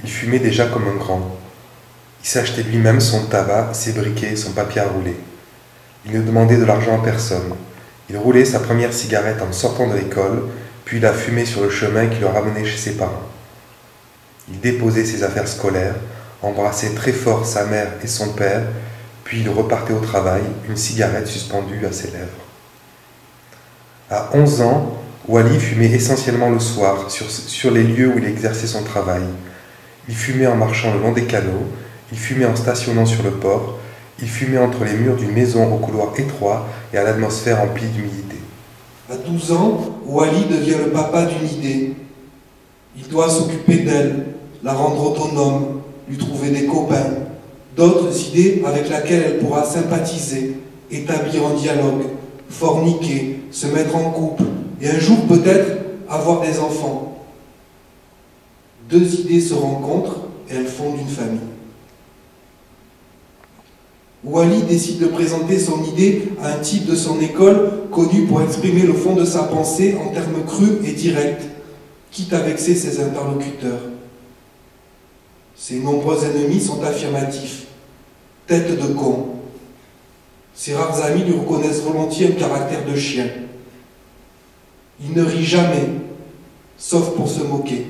Il fumait déjà comme un grand. Il s'achetait lui-même son tabac, ses briquets, son papier à rouler. Il ne demandait de l'argent à personne. Il roulait sa première cigarette en sortant de l'école, puis la fumait sur le chemin qui le ramenait chez ses parents. Il déposait ses affaires scolaires, embrassait très fort sa mère et son père, puis il repartait au travail, une cigarette suspendue à ses lèvres. À 11 ans, Wally fumait essentiellement le soir, sur les lieux où il exerçait son travail. Il fumait en marchant le long des canaux, il fumait en stationnant sur le port, il fumait entre les murs d'une maison au couloir étroit et à l'atmosphère remplie d'humidité. À 12 ans, Wally devient le papa d'une idée. Il doit s'occuper d'elle, la rendre autonome, lui trouver des copains, d'autres idées avec lesquelles elle pourra sympathiser, établir un dialogue, forniquer, se mettre en couple et un jour peut-être avoir des enfants. Deux idées se rencontrent et elles fondent une famille. Wally décide de présenter son idée à un type de son école connu pour exprimer le fond de sa pensée en termes crus et directs, quitte à vexer ses interlocuteurs. Ses nombreux ennemis sont affirmatifs. Tête de con. Ses rares amis lui reconnaissent volontiers un caractère de chien. Il ne rit jamais, sauf pour se moquer.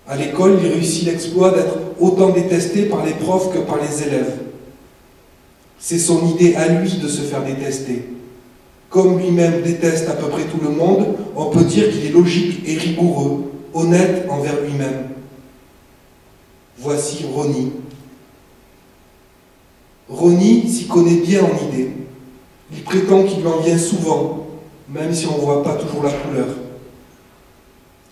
À l'école, il réussit l'exploit d'être autant détesté par les profs que par les élèves. C'est son idée à lui de se faire détester. Comme lui-même déteste à peu près tout le monde, on peut dire qu'il est logique et rigoureux, honnête envers lui-même. Voici Ronnie. Ronnie s'y connaît bien en idée. Il prétend qu'il en vient souvent, même si on ne voit pas toujours la couleur.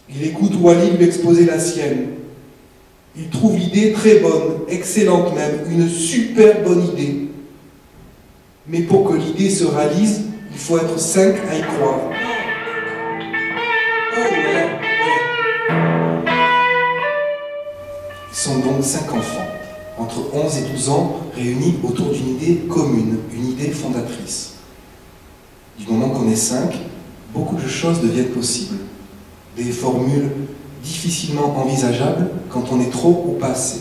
Il écoute Wally lui exposer la sienne. Il trouve l'idée très bonne, excellente même, une super bonne idée. Mais pour que l'idée se réalise, il faut être 5 à y croire. Oh ouais. Ils sont donc 5 enfants, entre 11 et 12 ans, réunis autour d'une idée commune, une idée fondatrice. Du moment qu'on est 5, beaucoup de choses deviennent possibles. Des formules difficilement envisageables quand on est trop ou pas assez.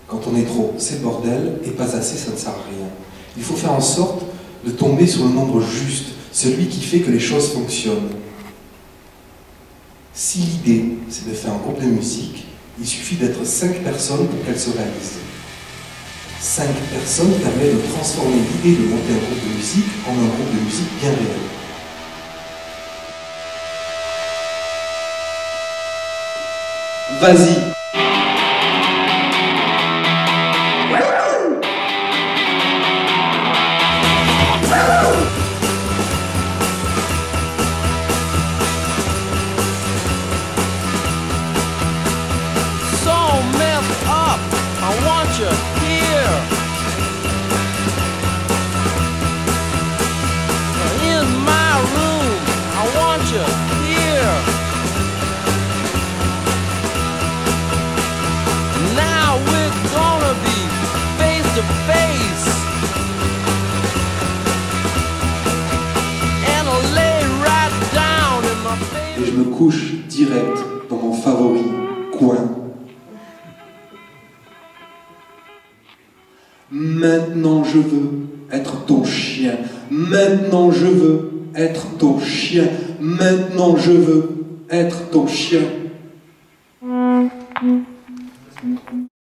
Quand on est trop, c'est le bordel, et pas assez, ça ne sert à rien. Il faut faire en sorte de tomber sur le nombre juste, celui qui fait que les choses fonctionnent. Si l'idée, c'est de faire un groupe de musique, il suffit d'être 5 personnes pour qu'elle se réalise. 5 personnes permettent de transformer l'idée de monter un groupe de musique en un groupe de musique bien réel. Vas-y! Et je me couche direct dans mon favori coin. Maintenant je veux être ton chien. Maintenant je veux être ton chien. Maintenant je veux être ton chien.